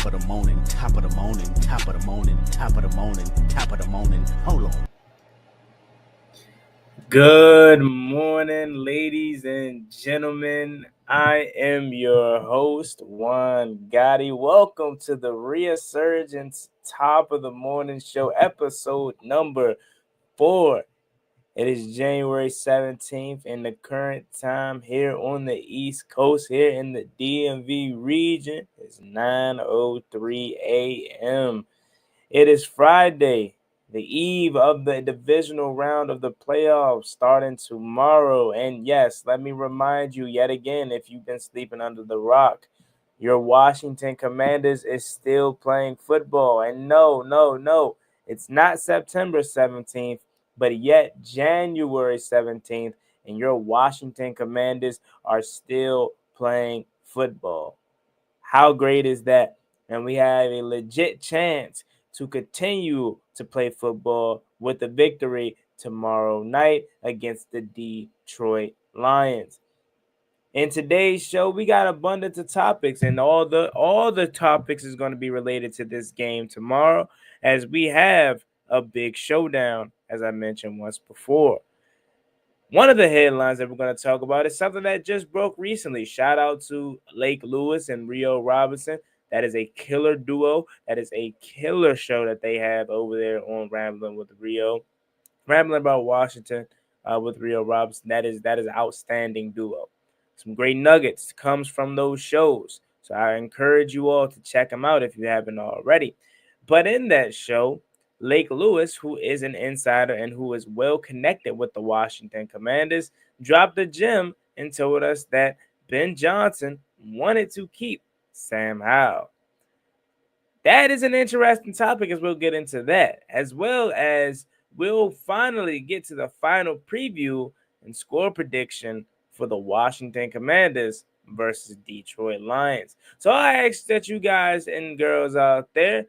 Top of the morning, top of the morning, top of the morning, top of the morning, top of the morning. Hold on. Good morning, ladies and gentlemen. I am your host, Juan Gotti. Welcome to the Resurgence Top of the Morning Show, episode number 4. It is January 17th, and the current time here on the East Coast, here in the DMV region, is 9:03 a.m. It is Friday, the eve of the divisional round of the playoffs starting tomorrow. And yes, let me remind you yet again, if you've been sleeping under the rock, your Washington Commanders is still playing football. And no, it's not September 17th, but yet January 17th, and your Washington Commanders are still playing football. How great is that? And we have a legit chance to continue to play football with a victory tomorrow night against the Detroit Lions. In today's show, we got abundance of topics, and all the topics is going to be related to this game tomorrow, as we have a big showdown, as I mentioned once before. One of the headlines that we're going to talk about is something that just broke recently. Shout out to Lake Lewis and Rio Robinson. That is a killer duo. That is a killer show that they have over there on Rambling with Rio. Rambling about Washington with Rio Robinson. That is an outstanding duo. Some great nuggets comes from those shows. So I encourage you all to check them out if you haven't already. But in that show, Lake Lewis, who is an insider and who is well connected with the Washington Commanders, dropped a gem and told us that Ben Johnson wanted to keep Sam Howell. That is an interesting topic, as we'll get into that, as well as we'll finally get to the final preview and score prediction for the Washington Commanders versus Detroit Lions. So I ask that you guys and girls out there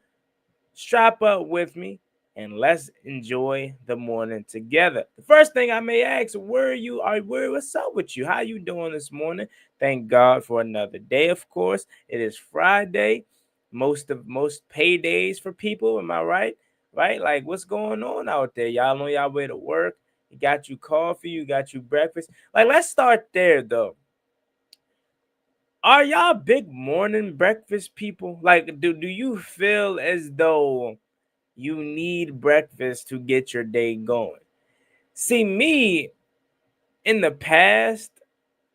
strap up with me and let's enjoy the morning together. The first thing I may ask, what's up with you? How you doing this morning? Thank God for another day, of course. It is Friday. Most paydays for people, am I right? Right? Like, what's going on out there? Y'all on y'all way to work? You got you coffee, you got you breakfast. Like, let's start there though. Are y'all big morning breakfast people? Like, do you feel as though you need breakfast to get your day going? See, me, in the past,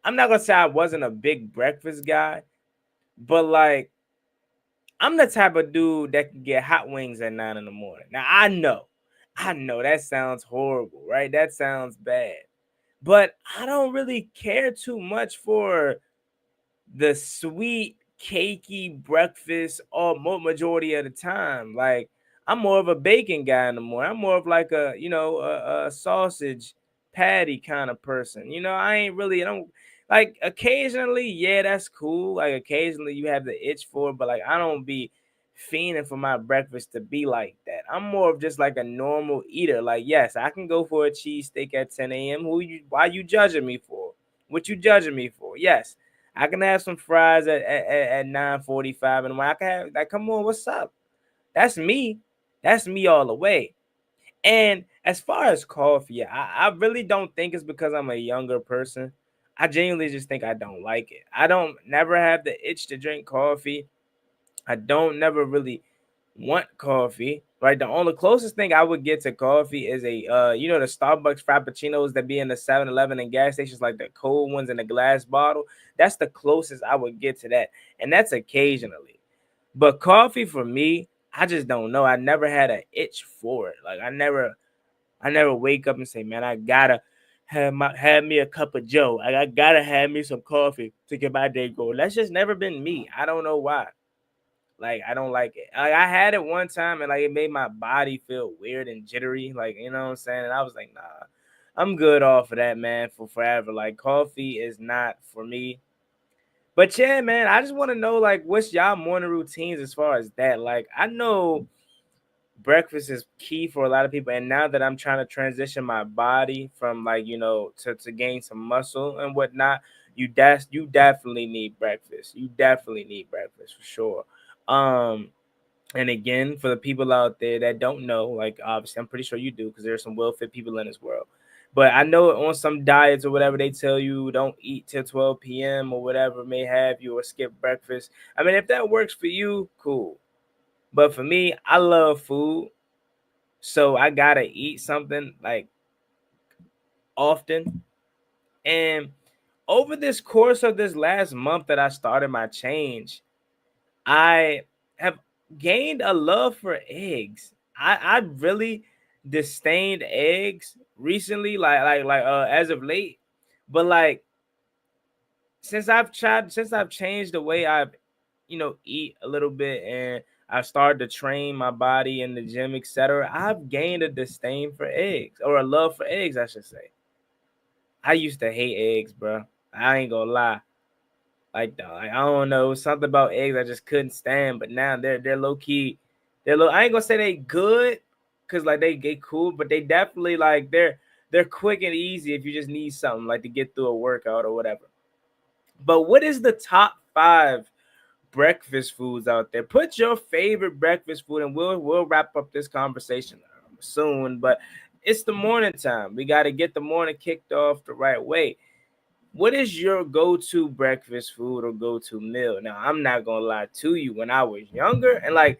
I'm not going to say I wasn't a big breakfast guy, but like, I'm the type of dude that can get hot wings at 9 in the morning. Now, I know that sounds horrible, right? That sounds bad. But I don't really care too much for the sweet, cakey breakfast or majority of the time. Like, I'm more of a bacon guy in the morning. I'm more of like a sausage patty kind of person. I don't like, occasionally, yeah, that's cool. Like, occasionally you have the itch for it, but like, I don't be fiending for my breakfast to be like that. I'm more of just like a normal eater. Like, yes, I can go for a cheesesteak at 10 a.m. Why you judging me for? What you judging me for? Yes, I can have some fries at 9:45, and when I can have, like, come on, what's up? That's me. That's me all the way. And as far as coffee, I really don't think it's because I'm a younger person. I genuinely just think I don't like it. I don't never have the itch to drink coffee. I don't never really want coffee. Right. The only closest thing I would get to coffee is the Starbucks Frappuccinos that be in the 7-Eleven and gas stations, like the cold ones in the glass bottle. That's the closest I would get to that. And that's occasionally. But coffee for me, I just don't know. I never had an itch for it. Like I never wake up and say, man, I gotta have me a cup of Joe. Like, I gotta have me some coffee to get my day going. That's just never been me. I don't know why. Like, I don't like it. Like, I had it one time and like it made my body feel weird and jittery. Like, you know what I'm saying? And I was like, nah, I'm good off of that, man, for forever. Like, coffee is not for me. But yeah, man, I just want to know, like, what's y'all morning routines as far as that? Like, I know breakfast is key for a lot of people, and now that I'm trying to transition my body from, like, to gain some muscle and whatnot, you definitely need breakfast. You definitely need breakfast for sure. Um, and again, for the people out there that don't know, like, obviously, I'm pretty sure you do because there's some well-fit people in this world. But I know on some diets or whatever, they tell you don't eat till 12 p.m. or whatever may have you, or skip breakfast. I mean, if that works for you, cool. But for me, I love food, so I gotta eat something like often. And over this course of this last month that I started my change, I have gained a love for eggs. I really disdained eggs recently, as of late. But like, since I've changed the way I've eat a little bit, and I started to train my body in the gym, etc., I've gained a disdain for eggs, or a love for eggs, I should say. I used to hate eggs, bro. I ain't gonna lie. Like, I don't know, something about eggs I just couldn't stand. But now they're low key. I ain't gonna say they good, cause like they get cool, but they definitely, like, they're quick and easy if you just need something like to get through a workout or whatever. But what is the top 5 breakfast foods out there? Put your favorite breakfast food, and we'll wrap up this conversation soon. But it's the morning time. We got to get the morning kicked off the right way. What is your go-to breakfast food or go-to meal? Now, I'm not gonna lie to you. When I was younger, and like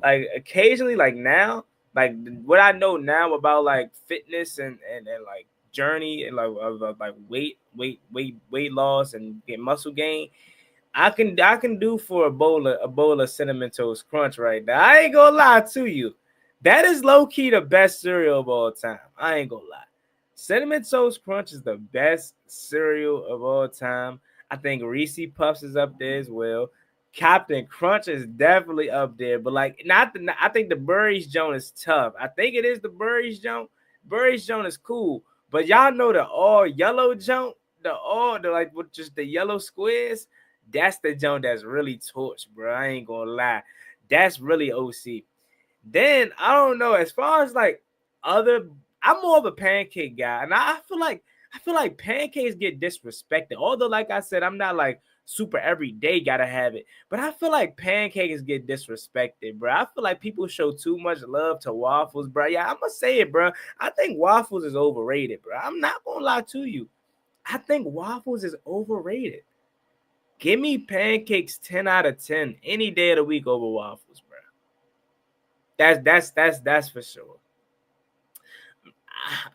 occasionally, like now, like what I know now about like fitness and like journey, and of like weight loss and get muscle gain, I can do for a bowl of cinnamon toast crunch right now. I ain't gonna lie to you. That is low key the best cereal of all time. I ain't gonna lie. Cinnamon toast crunch is the best cereal of all time. I think Reese Puffs is up there as well. Captain Crunch is definitely up there, but like, I think the Burries Jones is tough. I think it is the Burries Jones. Burries Jones is cool, but y'all know the all yellow Jones, the like with just the yellow squares. That's the Jones that's really torch, bro. I ain't gonna lie. That's really OC. Then I don't know. As far as like other, I'm more of a pancake guy, and I feel like pancakes get disrespected. Although, like I said, I'm not like super everyday gotta have it, but I feel like pancakes get disrespected, bro. I feel like people show too much love to waffles, bro. Yeah, I'm gonna say it, bro. I think waffles is overrated, bro. I'm not gonna lie to you. I think waffles is overrated. Give me pancakes 10 out of 10 any day of the week over waffles, bro. That's for sure.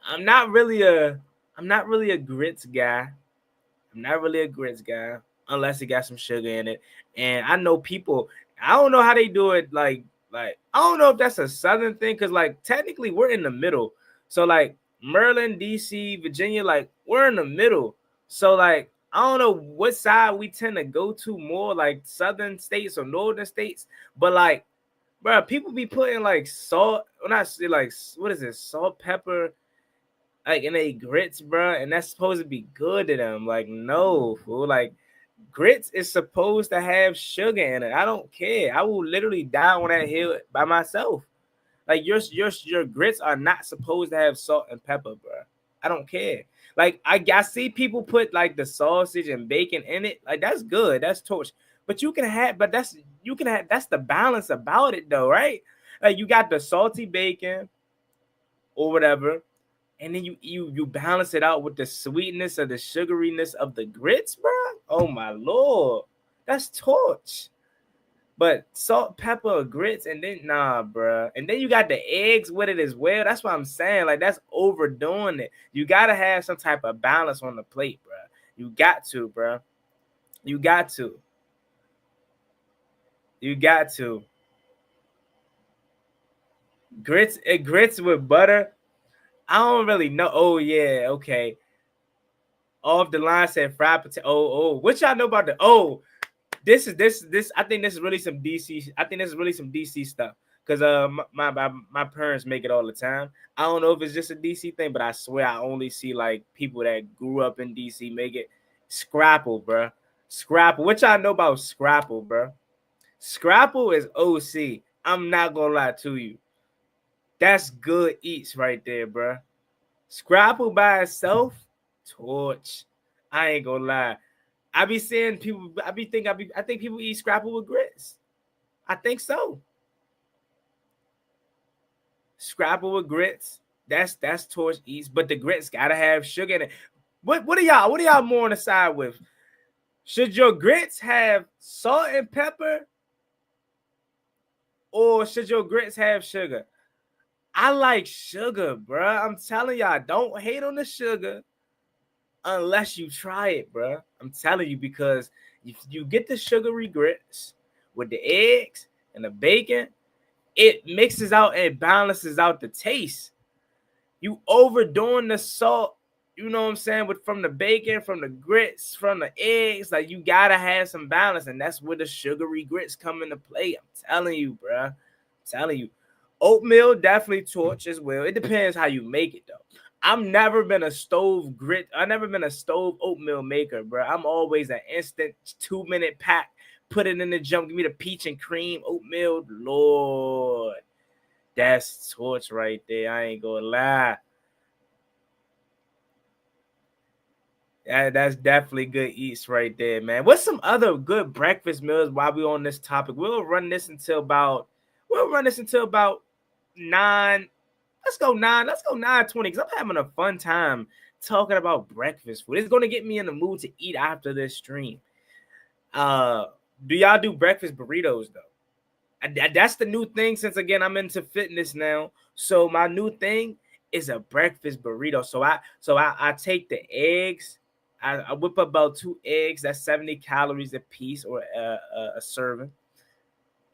I'm not really a I'm not really a grits guy. I'm not really a grits guy unless it got some sugar in it. And I know people, I don't know how they do it. Like I don't know if that's a southern thing, because like technically we're in the middle. So like Maryland, DC, Virginia, like we're in the middle. So like I don't know what side we tend to go to more, like southern states or northern states. But like, bro, people be putting like salt, when I say like, what is it, salt, pepper, like in they grits, bro, and that's supposed to be good to them. Like, no, fool. Like, Grits is supposed to have sugar in it. I don't care. I will literally die on that hill by myself. Like your grits are not supposed to have salt and pepper, bro. I don't care. Like I see people put like the sausage and bacon in it. Like that's good. That's torch. But you can have, but that's you can have. That's the balance about it, though, right? Like you got the salty bacon or whatever, and then you balance it out with the sweetness or the sugariness of the grits, bro. Oh my lord, that's torch. But salt, pepper, grits, and then nah, bro. And then you got the eggs with it as well. That's what I'm saying. Like that's overdoing it. You gotta have some type of balance on the plate, bro. You got to, bro. You got to. You got to. Grits with butter. I don't really know. Oh yeah, okay. Off the line said fried potato. Oh, what y'all know about the this. I think this is really some DC. I think this is really some DC stuff. Cause my parents make it all the time. I don't know if it's just a DC thing, but I swear I only see like people that grew up in DC make it. Scrapple, bro. Scrapple. What y'all know about Scrapple, bro? Scrapple is OC. I'm not gonna lie to you. That's good eats right there, bro. Scrapple by itself, torch. I ain't gonna lie. I be seeing people. I think people eat Scrapple with grits. I think so. Scrapple with grits. That's torch eats, but the grits gotta have sugar in it. What are y'all more on the side with? Should your grits have salt and pepper, or should your grits have sugar? I like sugar, bro. I'm telling y'all, don't hate on the sugar unless you try it, bro. I'm telling you, because if you get the sugary grits with the eggs and the bacon, it mixes out and balances out the taste. You overdoing the salt, you know what I'm saying, with from the bacon, from the grits, from the eggs. Like you gotta have some balance, and that's where the sugary grits come into play. I'm telling you, bro. I'm telling you. Oatmeal definitely torch as well. It depends how you make it though. I've never been a stove oatmeal maker, bro. I'm always an instant 2-minute pack. Put it in the jump. Give me the peach and cream oatmeal. Lord, that's torch right there. I ain't gonna lie. Yeah, that's definitely good eats right there, man. What's some other good breakfast meals while we on this topic? We'll run this until about 9. Let's go 9:20 because I'm having a fun time talking about breakfast food. It's gonna get me in the mood to eat after this stream. Do y'all do breakfast burritos though? That's the new thing since again I'm into fitness now. So my new thing is a breakfast burrito. So I take the eggs. I whip up about 2 eggs. That's 70 calories a piece, or a serving,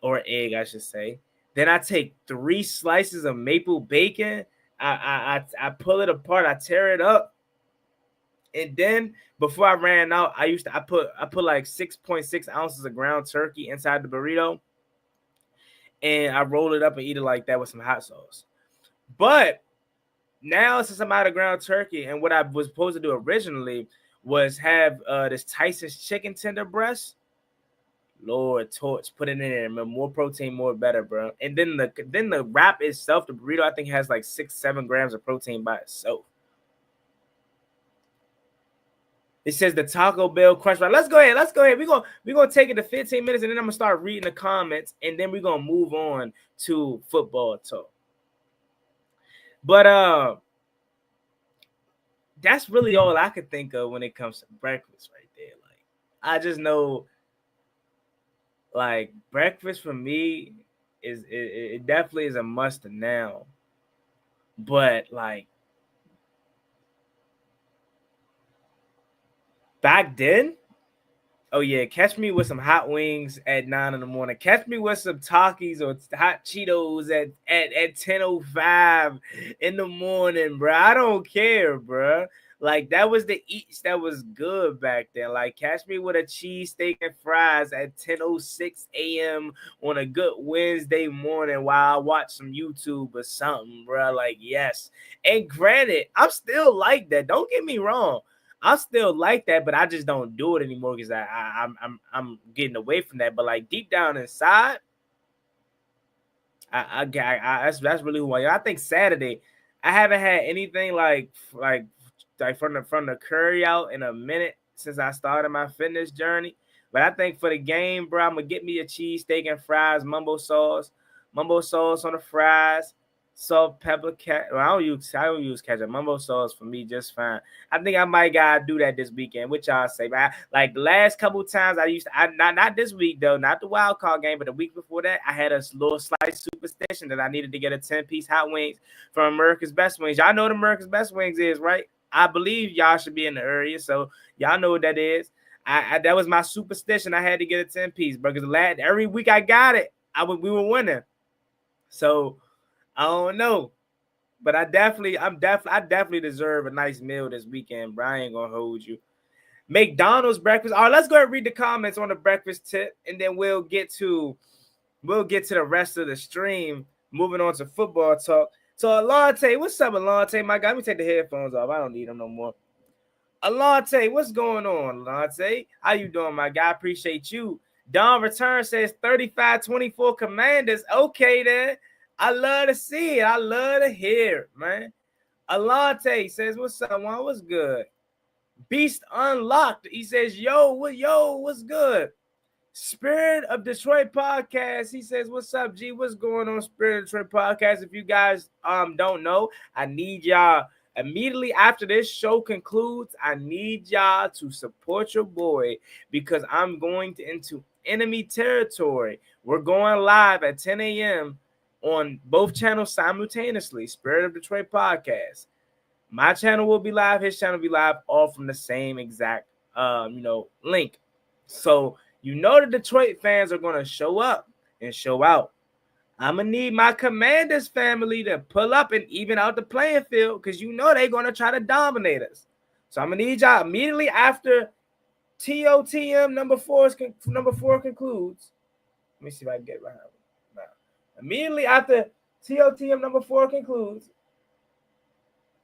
or egg, I should say. Then I take 3 slices of maple bacon. I pull it apart. I tear it up, and then before I ran out, I put like 6.6 ounces of ground turkey inside the burrito, and I roll it up and eat it like that with some hot sauce. But now since I'm out of ground turkey, and what I was supposed to do originally was have this Tyson's chicken tender breast. Lord, torch, put it in there, man. More protein, more better, bro. And then the wrap itself, the burrito, I think has like 6-7 grams of protein by itself. It says the Taco Bell crunch wrap. Let's go ahead. We're gonna take it to 15 minutes, and then I'm gonna start reading the comments, and then we're gonna move on to football talk. But that's really all I could think of when it comes to breakfast right there. Like I just know, like breakfast for me it definitely is a must now. But like back then, oh yeah, catch me with some hot wings at 9 in the morning. Catch me with some Takis or hot Cheetos at 10:05 in the morning, bro. I don't care, bro. Like that was the eats that was good back then. Like catch me with a cheesesteak and fries at 10:06 a.m. on a good Wednesday morning while I watch some YouTube or something, bro. Like yes. And granted, I'm still like that. Don't get me wrong. I still like that, but I just don't do it anymore because I'm getting away from that. But like deep down inside, that's really who I am. I think Saturday, I haven't had anything like from the curry out in a minute since I started my fitness journey. But I think for the game, bro, I'm gonna get me a cheesesteak and fries, mumbo sauce on the fries, salt, pepper, well, I don't use ketchup. Mumbo sauce for me just fine. I think I might gotta do that this weekend. What y'all say, man? Like the last couple times not this week though, not the wild card game, but the week before that, I had a little slight superstition that I needed to get a 10-piece hot wings from America's Best Wings. Y'all know what America's Best Wings is, right? I believe y'all should be in the area, so y'all know what that is. I that was my superstition. I had to get a 10-piece, bro. Because every week I got it, we were winning. So I don't know, but I definitely deserve a nice meal this weekend, bro. I ain't gonna hold you. McDonald's breakfast. All right, let's go ahead and read the comments on the breakfast tip, and then we'll get to the rest of the stream. Moving on to football talk. So Alante, what's up, Alante? My guy, let me take the headphones off. I don't need them no more. Alante, what's going on, Alante? How you doing, my guy? Appreciate you. Don Return says 35-24 Commanders. Okay, then. I love to see it. I love to hear it, man. Alante says, what's up, man? What's good? Beast Unlocked. He says, what's good? Spirit of Detroit podcast. He says, what's up, G? What's going on, Spirit of Detroit podcast? If you guys don't know, I need y'all immediately after this show concludes. I need y'all to support your boy because I'm going into enemy territory. We're going live at 10 a.m. on both channels simultaneously. Spirit of Detroit podcast. My channel will be live. His channel will be live, all from the same exact link. So the Detroit fans are going to show up and show out. I'm going to need my Commanders family to pull up and even out the playing field because they're going to try to dominate us. So I'm going to need y'all immediately after Totm number four concludes. Let me see if I can get it behind me. Nah. Immediately after Totm number 4 concludes,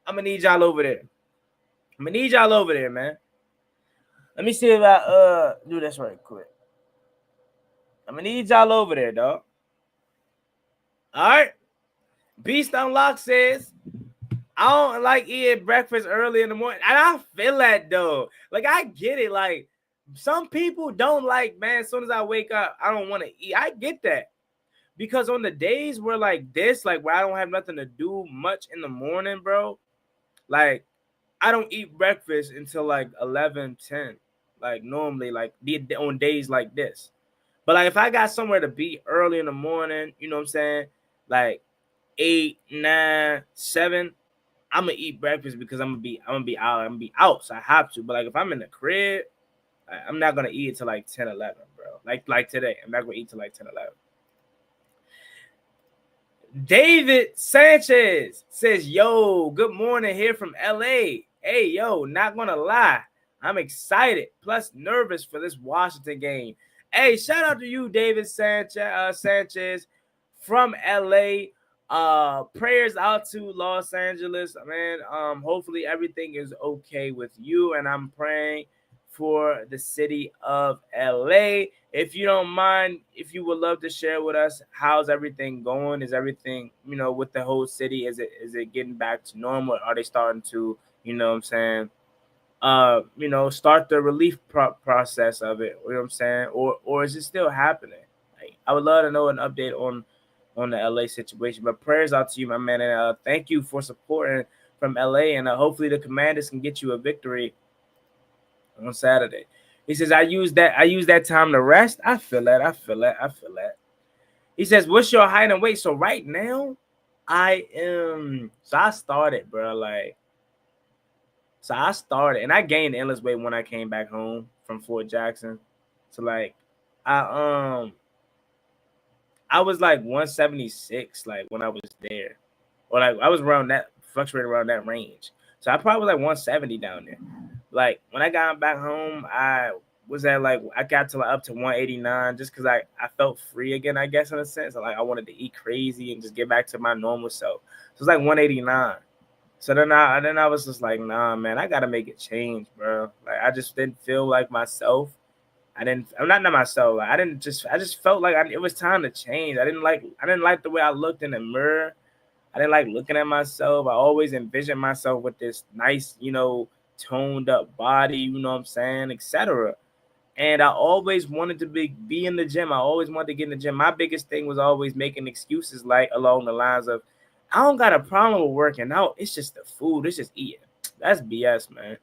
I'm going to need y'all over there. Man. Let me see if I do this right quick. I'm going to need y'all over there, dog. All right. Beast Unlocked says, I don't like eating breakfast early in the morning. And I feel that, though. Like, I get it. Like, some people don't like, man, as soon as I wake up, I don't want to eat. I get that. Because on the days where, like, this, like, where I don't have nothing to do much in the morning, bro, like, I don't eat breakfast until, like, 11, 10. Like, normally, like, on days like this. But, like, if I got somewhere to be early in the morning, you know what I'm saying? Like, 8, 9, 7, I'm going to eat breakfast because I'm going to be out. So I have to. But, like, if I'm in the crib, I'm not going to eat till, like, 10, 11, bro. Like today. I'm not going to eat till, like, 10, 11. David Sanchez says, yo, good morning here from LA. Hey, yo, not gonna lie, I'm excited plus nervous for this Washington game. Hey, shout out to you, David Sanchez from LA. Prayers out to Los Angeles, man. Hopefully everything is okay with you, and I'm praying for the city of LA. If you don't mind, if you would love to share with us, how's everything going? Is everything, with the whole city, is it getting back to normal? Are they starting to, start the relief process of it? You know what I'm saying? Or is it still happening? Like, I would love to know an update on the LA situation. But prayers out to you, my man, and thank you for supporting from LA, and hopefully the Commanders can get you a victory on Saturday. He says, I use that time to rest. I feel that. He says, what's your height and weight? So right now, I started, bro. And I gained endless weight when I came back home from Fort Jackson. So like, I was like 176, like when I was there, or like I was fluctuating around that range. So I probably was like 170 down there. Like when I got back home, I got to up to 189 just because I felt free again, I guess, in a sense. Like I wanted to eat crazy and just get back to my normal self. So it's like 189. So then I was just like, nah, man, I gotta make it change, bro. Like I just didn't feel like myself. I'm not myself. Like, I just felt like it was time to change. I didn't like the way I looked in the mirror. I didn't like looking at myself. I always envisioned myself with this nice, toned up body, you know what I'm saying, etc. And I always wanted to be in the gym. I always wanted to get in the gym. My biggest thing was always making excuses like along the lines of, I don't got a problem with working out. It's just the food. It's just eating. That's BS, man.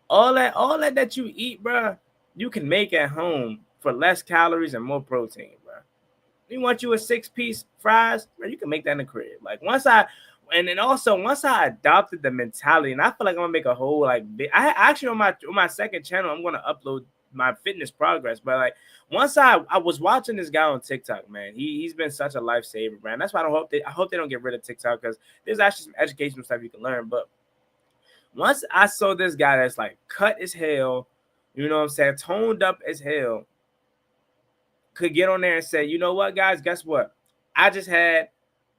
All that you eat, bro, you can make at home for less calories and more protein, bro. You want you a 6-piece fries, bro, you can make that in the crib. Like once I adopted the mentality, and I feel like I'm gonna make a whole I actually on my second channel, I'm gonna upload my fitness progress. But like once I was watching this guy on TikTok, man, he's been such a lifesaver, man. That's why I hope they don't get rid of TikTok, because there's actually some educational stuff you can learn. But once I saw this guy that's like cut as hell, you know what I'm saying, toned up as hell, could get on there and say, you know what, guys, guess what? I just had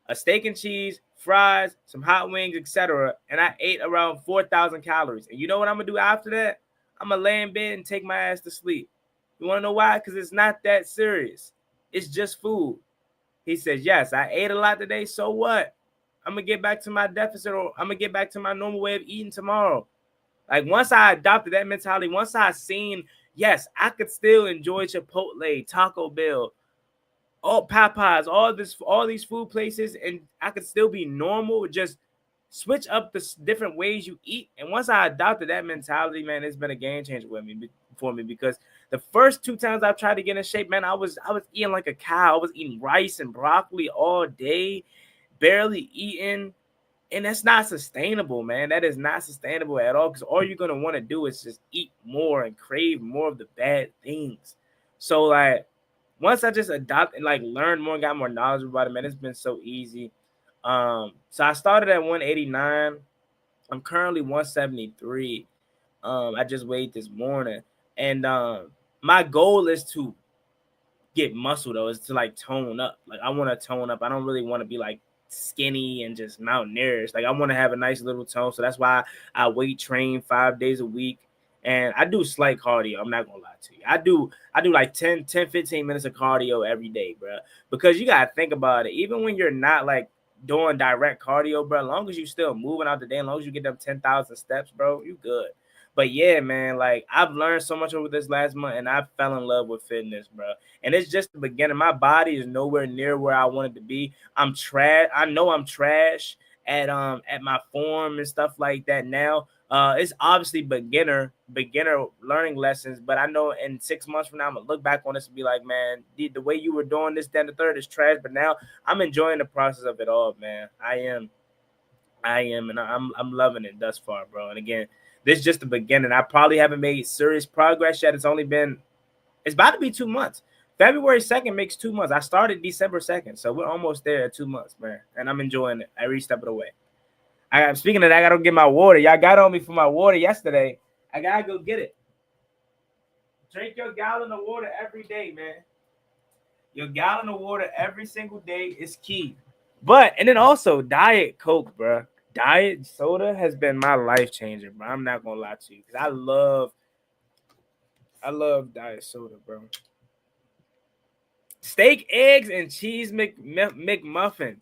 a steak and cheese, fries, some hot wings, etc. And I ate around 4,000 calories. And you know what I'm going to do after that? I'm going to lay in bed and take my ass to sleep. You want to know why? Because it's not that serious. It's just food. He says, yes, I ate a lot today. So what? I'm going to get back to my deficit, or I'm going to get back to my normal way of eating tomorrow. Like once I adopted that mentality, once I seen, yes, I could still enjoy Chipotle, Taco Bell, all Popeyes, all these food places, and I could still be normal. Just switch up the different ways you eat. And once I adopted that mentality, man, it's been a game changer for me, because the first 2 times I've tried to get in shape, man, I was eating like a cow. I was eating rice and broccoli all day, barely eating. And that's not sustainable, man. That is not sustainable at all, because all you're going to want to do is just eat more and crave more of the bad things. So, like, once I just adopted and, like, learned more and got more knowledge about it, man, it's been so easy. So I started at 189. I'm currently 173. I just weighed this morning. And my goal is to get muscle, though, is to, like, tone up. Like, I want to tone up. I don't really want to be, like, skinny and just mountaineerish. Like I want to have a nice little tone, so that's why I weight train 5 days a week, and I do slight cardio. I'm not gonna lie to you. I do like 15 minutes of cardio every day, bro, because you gotta think about it. Even when you're not like doing direct cardio, bro, as long as you still moving out the day, as long as you get them 10,000 steps, bro, you good. But yeah, man, like I've learned so much over this last month, and I fell in love with fitness, bro. And it's just the beginning. My body is nowhere near where I want it to be. I'm trash. I know I'm trash at my form and stuff like that now. It's obviously beginner learning lessons, but I know in 6 months from now I'm gonna look back on this and be like, man, the way you were doing this, then the third is trash. But now I'm enjoying the process of it all, man. I am, and I'm loving it thus far, bro. And again, this is just the beginning. I probably haven't made serious progress yet. It's about to be 2 months. February 2nd makes 2 months. I started December 2nd, so we're almost there at 2 months, man. And I'm enjoying it every step of the way. Speaking of that, I gotta go get my water. Y'all got on me for my water yesterday. I gotta go get it. Drink your gallon of water every day, man. Your gallon of water every single day is key. And then also Diet Coke, bro. Diet soda has been my life changer, bro. I'm not gonna lie to you, because I love diet soda, bro. Steak, eggs, and cheese McMuffin.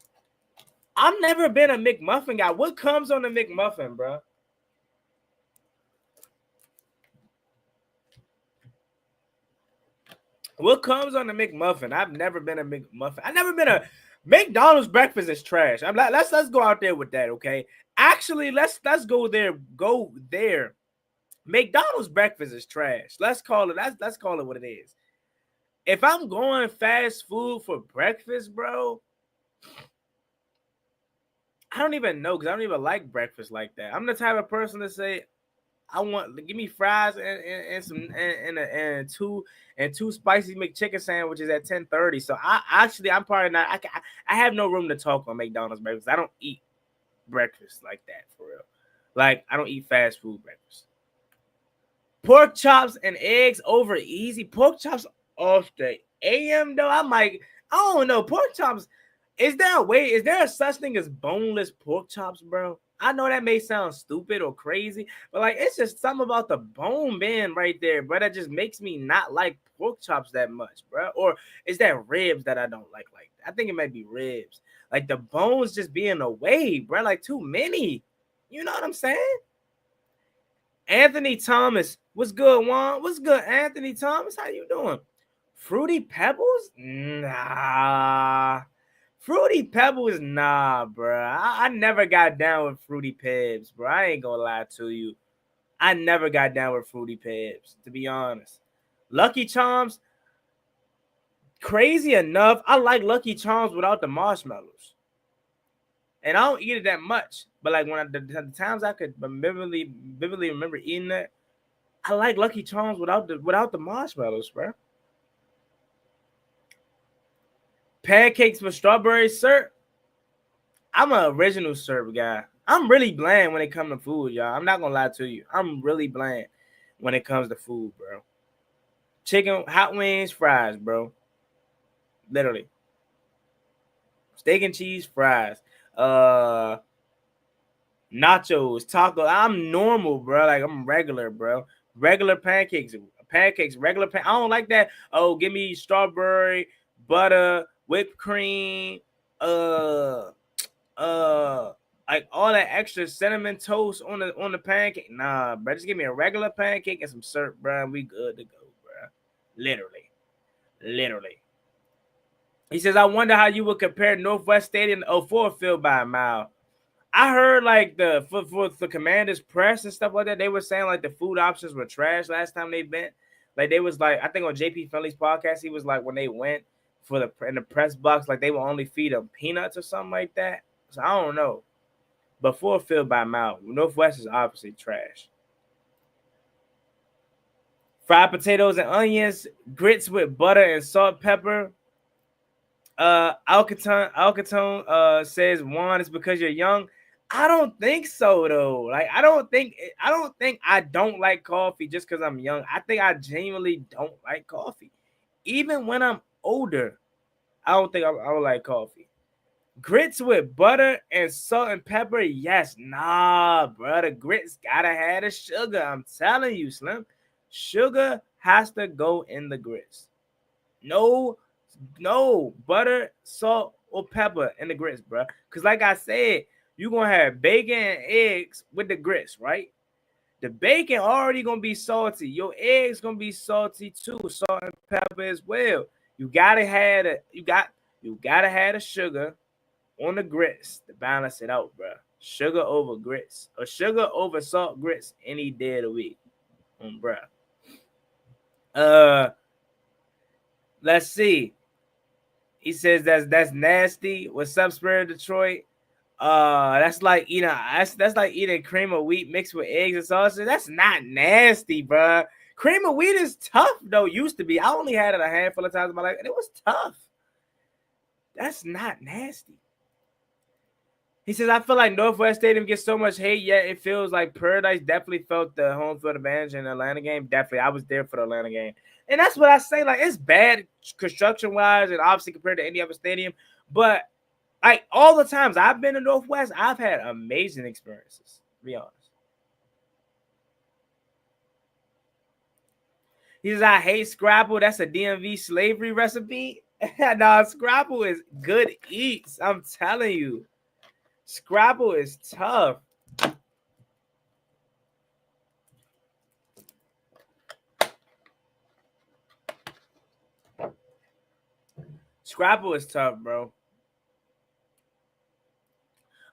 I've never been a McMuffin guy. What comes on the McMuffin, bro? What comes on the McMuffin? I've never been a McMuffin. I've never been a McDonald's breakfast is trash. I'm like, let's go out there with that, okay? Actually, let's go there. Go there. McDonald's breakfast is trash. Let's call it what it is. If I'm going fast food for breakfast, bro, I don't even know, because I don't even like breakfast like that. I'm the type of person to say, give me fries and two spicy McChicken sandwiches at 10:30. So I'm probably not. I have no room to talk on McDonald's breakfast. I don't eat breakfast like that for real. Like I don't eat fast food breakfast. Pork chops and eggs over easy. Pork chops off the AM though. I'm like, I don't know. Pork chops. Is there a such thing as boneless pork chops, bro? I know that may sound stupid or crazy, but like it's just something about the bone being right there, bro, that just makes me not like pork chops that much, bro. Or is that ribs that I don't like? I think it might be ribs. Like the bones just being away, bro. Like too many. You know what I'm saying? Anthony Thomas, what's good, Juan? What's good, Anthony Thomas? How you doing? Fruity Pebbles? Nah. Fruity Pebbles, nah, bro. I never got down with Fruity Pebs, bro. I ain't gonna lie to you. I never got down with Fruity Pebs, to be honest. Lucky Charms, crazy enough, I like Lucky Charms without the marshmallows. And I don't eat it that much. But like when the times I could vividly remember eating that, I like Lucky Charms without the marshmallows, bro. Pancakes with strawberry syrup. I'm an original syrup guy. I'm really bland when it comes to food, y'all. I'm not gonna lie to you. I'm really bland when it comes to food, bro. Chicken, hot wings, fries, bro. Literally. Steak and cheese, fries. Nachos, taco. I'm normal, bro. Like I'm regular, bro. Regular pancakes, regular I don't like that. Oh, give me strawberry, butter, whipped cream, like all that extra cinnamon toast on the pancake. Nah, bro. Just give me a regular pancake and some syrup, bro. And we good to go, bro. Literally. He says, I wonder how you would compare Northwest Stadium to 04 field by a mile. I heard like for the Commanders press and stuff like that, they were saying like the food options were trash last time they went. Like they was like, I think on JP Finley's podcast, he was like when they went in the press box, like they would only feed them peanuts or something like that. So I don't know. But for a field by mile, Northwest is obviously trash. Fried potatoes and onions, grits with butter and salt, pepper. Alcatone says, Juan, it's because you're young. I don't think so though. Like I don't think I don't like coffee just because I'm young. I think I genuinely don't like coffee. Even when I'm older, I don't think I would like coffee. Grits with butter and salt and pepper, yes. Nah, bro. The grits gotta have the sugar. I'm telling you, Slim. Sugar has to go in the grits. No butter, salt, or pepper in the grits, bro. Because like I said, you're going to have bacon and eggs with the grits, right? The bacon already going to be salty. Your eggs going to be salty too. Salt and pepper as well. You got to have the sugar on the grits to balance it out, bro. Sugar over grits. Or sugar over salt grits any day of the week. Bro. Let's see. He says that's nasty. What's up, Spirit of Detroit? That's like eating cream of wheat mixed with eggs and sausage. That's not nasty, bro. Cream of wheat is tough though. Used to be. I only had it a handful of times in my life, and it was tough. That's not nasty. He says, I feel like Northwest Stadium gets so much hate, yet it feels like Paradise definitely felt the home field advantage in the Atlanta game. Definitely. I was there for the Atlanta game. And that's what I say. Like, it's bad construction-wise and obviously compared to any other stadium. But, like, all the times I've been to Northwest, I've had amazing experiences, to be honest. He says, I hate Scrapple. That's a DMV slavery recipe. Nah, Scrapple is good eats. I'm telling you. Scrapple is tough. Scrapple is tough, bro.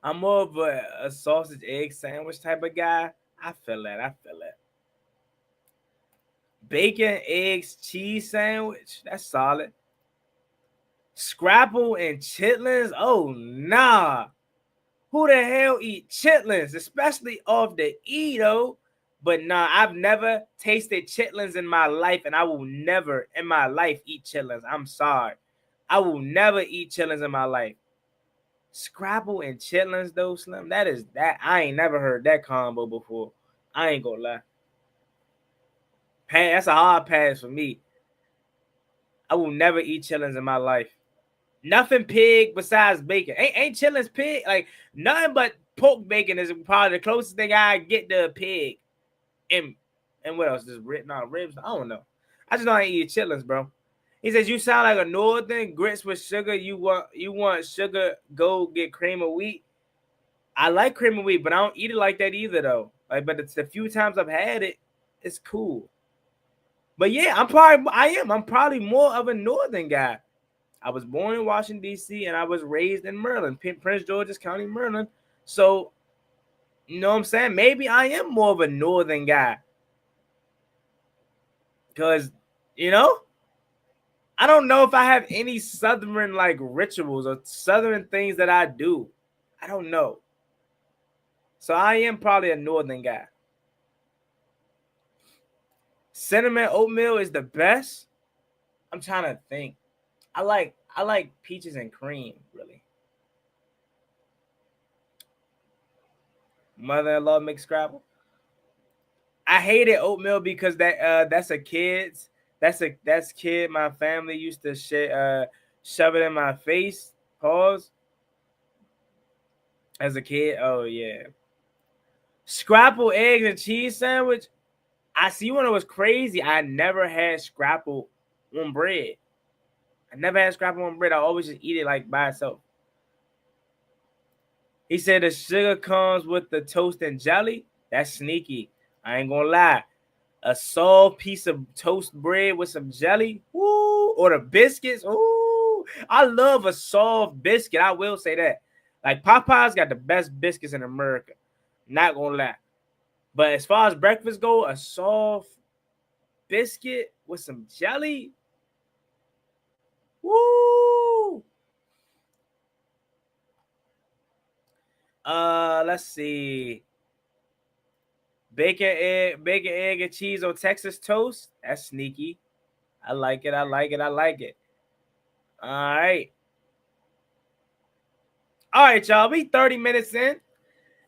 I'm more of a sausage egg sandwich type of guy. I feel that. Bacon, eggs, cheese sandwich. That's solid. Scrapple and chitlins. Oh, nah. Who the hell eat chitlins? Especially off the E, though. But nah, I've never tasted chitlins in my life, and I will never in my life eat chitlins. I'm sorry. I will never eat chitlins in my life. Scrapple and chitlins, though, Slim. That. I ain't never heard that combo before. I ain't gonna lie. That's a hard pass for me. I will never eat chitlins in my life. Nothing pig besides bacon. Ain't chitlins pig? Like nothing but pork bacon is probably the closest thing I get to a pig. And what else? Just ribs? I don't know. I just know I ain't eat chitlins, bro. He says, you sound like a northern grits with sugar. You want sugar, go get cream of wheat. I like cream of wheat, but I don't eat it like that either, though. Like, but it's the few times I've had it, it's cool. But yeah, I'm probably more of a northern guy. I was born in Washington, D.C., and I was raised in Maryland, Prince George's County, Maryland. So, you know what I'm saying? Maybe I am more of a northern guy. Because, you know, I don't know if I have any southern like rituals or southern things that I do. I don't know. So I am probably a northern guy. Cinnamon oatmeal is the best. I'm trying to think. I like peaches and cream, really. Mother-in-law mixed Scrabble. I hated oatmeal because that's a kid's. That's kid. My family used to shove it in my face. Pause. As a kid, oh yeah. Scrapple eggs and cheese sandwich. I see when it was crazy. I never had scrapple on bread. I never had scrapple on bread. I always just eat it like by itself. He said the sugar comes with the toast and jelly. That's sneaky. I ain't gonna lie. A soft piece of toast bread with some jelly, woo, or the biscuits, ooh. I love a soft biscuit. I will say that. Like Popeye's got the best biscuits in America. Not gonna lie. But as far as breakfast go, a soft biscuit with some jelly, woo. Let's see. Bacon, egg, and cheese on Texas toast. That's sneaky. I like it. All right. All right, y'all. We 30 minutes in.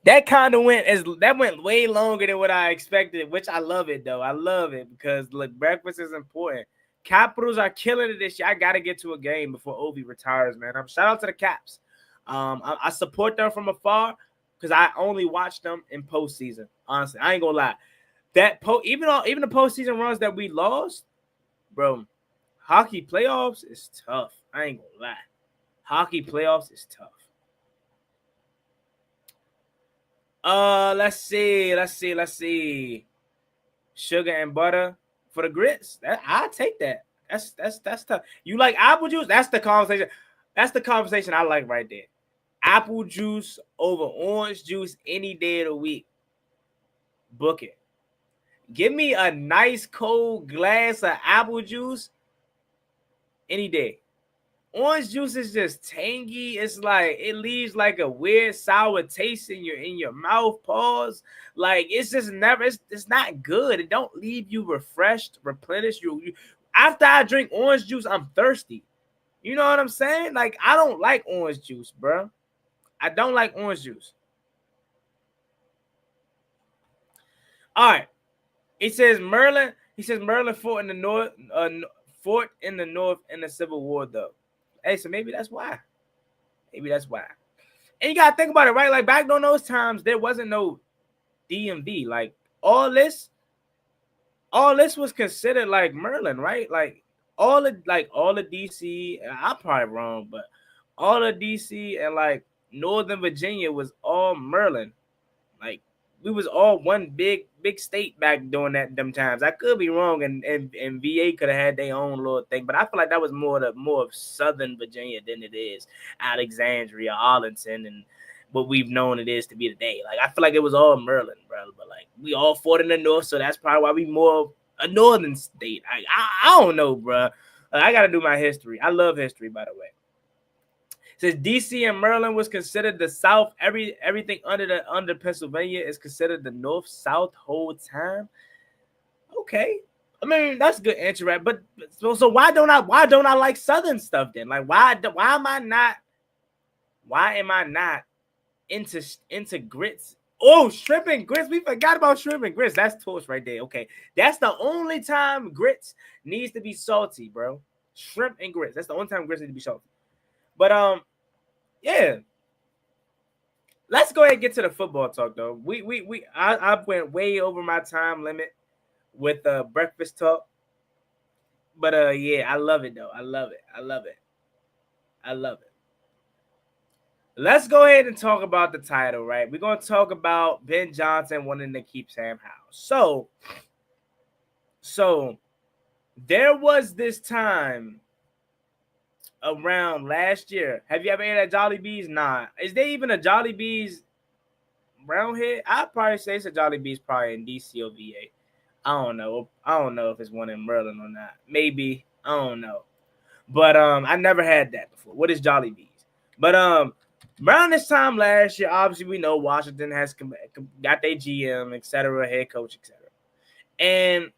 That kind of went way longer than what I expected, which I love it, though. I love it because, look, breakfast is important. Capitals are killing it this year. I got to get to a game before Obi retires, man. Shout out to the Caps. I support them from afar because I only watch them in postseason. Honestly, I ain't gonna lie. Even the postseason runs that we lost, bro. Hockey playoffs is tough. I ain't gonna lie. Hockey playoffs is tough. Let's see. Sugar and butter for the grits. I'll take that. That's tough. You like apple juice? That's the conversation. That's the conversation I like right there. Apple juice over orange juice any day of the week. Book it. Give me a nice cold glass of apple juice any day. Orange juice is just tangy. It's like it leaves like a weird sour taste in your mouth. Pause. Like it's just never. It's not good. It don't leave you refreshed, replenished. You after I drink orange juice, I'm thirsty. You know what I'm saying? Like I don't like orange juice, bro. I don't like orange juice. All right. It says Merlin. He says Merlin fought in the north. Fought in the north in the Civil War, though. Hey, so maybe that's why. And you gotta think about it, right? Like back during those times, there wasn't no DMV. Like all this was considered like Merlin, right? Like all of DC. I'm probably wrong, but all of DC and like Northern Virginia was all Merlin. Like we was all one big state back during them times. I could be wrong, and VA could have had their own little thing, but I feel like that was more of Southern Virginia than it is Alexandria, Arlington, and what we've known it is to be today. Like I feel like it was all Merlin, bro. But like we all fought in the north, so that's probably why we more a northern state. I don't know, bro. I got to do my history. I love history, by the way. Says DC and Maryland was considered the South. Everything under Pennsylvania is considered the North South whole time. Okay, I mean that's good answer, right? But so why don't I like Southern stuff then? Like why am I not into grits? Oh, shrimp and grits. We forgot about shrimp and grits. That's toast right there. Okay, that's the only time grits needs to be salty, bro. Shrimp and grits. That's the only time grits need to be salty. But yeah. let's go ahead and get to the football talk, though. I went way over my time limit with breakfast talk, but yeah, I love it though. I love it. I love it. I love it. Let's go ahead and talk about the title, right? We're gonna talk about Ben Johnson wanting to keep Sam Howell. So there was this time around last year. Have you ever ate at Jollibee's? Nah. Is there even a Jollibee's around here? I'd probably say it's a Jollibee's probably in DC or VA. I don't know. I don't know if it's one in Maryland or not. Maybe. I don't know. But I never had that before. What is Jollibee's? But around this time last year, obviously we know Washington has got their GM, etc., head coach, etc. And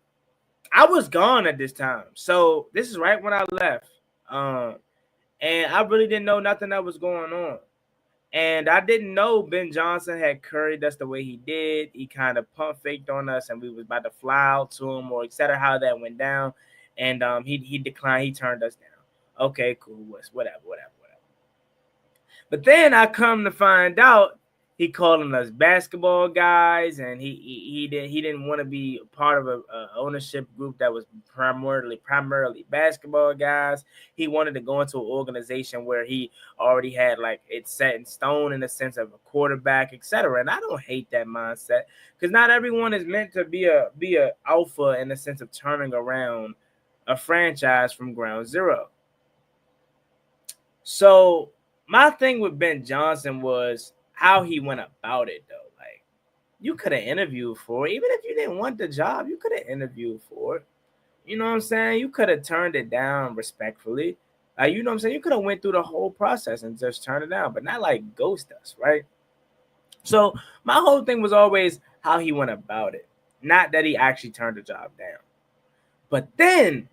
I was gone at this time. So this is right when I left. And I really didn't know nothing that was going on. And I didn't know Ben Johnson had curried us the way he did. He kind of pump faked on us, and we was about to fly out to him, or etc. How that went down, and he declined. He turned us down. Okay, cool. Whatever. But then I come to find out he calling us basketball guys, and he didn't want to be part of a ownership group that was primarily basketball guys. He wanted to go into an organization where he already had like it set in stone in the sense of a quarterback, etc. And I don't hate that mindset because not everyone is meant to be a alpha in the sense of turning around a franchise from ground zero. So my thing with Ben Johnson was how he went about it, though. Like, you could have interviewed for it. Even if you didn't want the job, you could have interviewed for it. You know what I'm saying? You could have turned it down respectfully. You know what I'm saying? You could have went through the whole process and just turned it down, but not like ghost us, right? So my whole thing was always how he went about it. Not that he actually turned the job down. But then,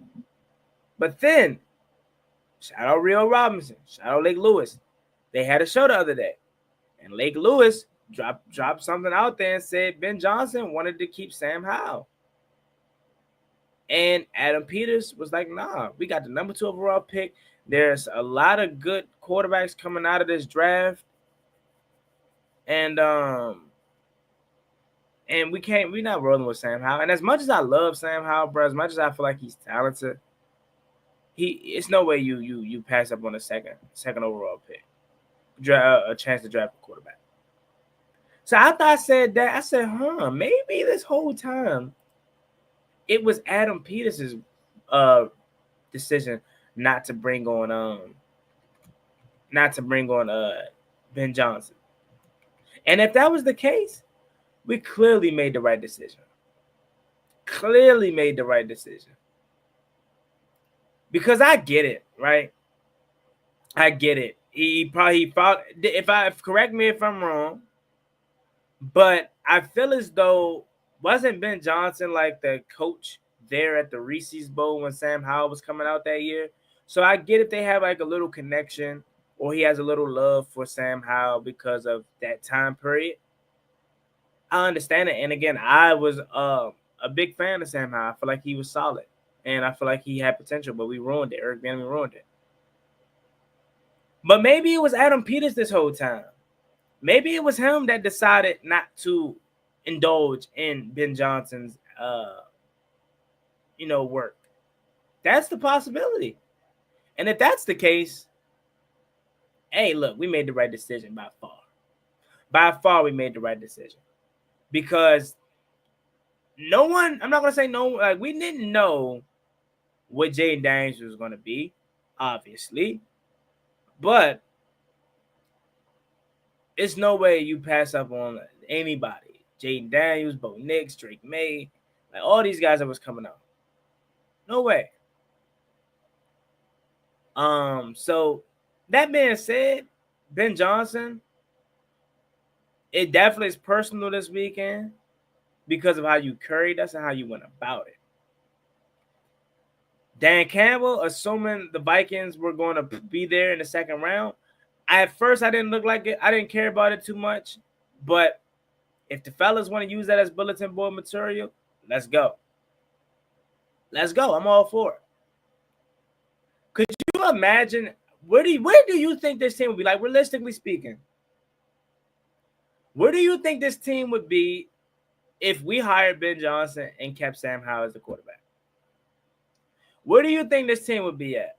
shout out Rio Robinson, shout out Lake Lewis. They had a show the other day. And Lake Lewis dropped something out there and said Ben Johnson wanted to keep Sam Howell. And Adam Peters was like, nah, we got the number 2 overall pick. There's a lot of good quarterbacks coming out of this draft. And we're not rolling with Sam Howell. And as much as I love Sam Howell, bro, as much as I feel like he's talented, it's no way you pass up on a second overall pick. A chance to draft a quarterback. So after I said that, I said, maybe this whole time it was Adam Peters' decision not to bring on Ben Johnson. And if that was the case, we clearly made the right decision. Because I get it, right? I get it. He probably thought, correct me if I'm wrong, but I feel as though wasn't Ben Johnson like the coach there at the Reese's Bowl when Sam Howell was coming out that year? So I get if they have like a little connection or he has a little love for Sam Howell because of that time period. I understand it. And again, I was a big fan of Sam Howell. I feel like he was solid and I feel like he had potential, but we ruined it. Eric Bieniemy ruined it. But maybe it was Adam Peters this whole time. Maybe it was him that decided not to indulge in Ben Johnson's, work. That's the possibility. And if that's the case, hey, look, we made the right decision by far. By far, we made the right decision. Because no one, I'm not going to say no, like we didn't know what Jaden Daniels was going to be, obviously. But it's no way you pass up on anybody. Jaden Daniels, Bo Nix, Drake May, like all these guys that was coming out. No way. So that being said, Ben Johnson, it definitely is personal this weekend because of how you carried us and how you went about it. Dan Campbell, assuming the Vikings were going to be there in the second round, at first I didn't look like it. I didn't care about it too much. But if the fellas want to use that as bulletin board material, let's go. Let's go. I'm all for it. Could you imagine where do you think this team would be? Like, realistically speaking, Where do you think this team would be if we hired Ben Johnson and kept Sam Howell as the quarterback? Where do you think this team would be at?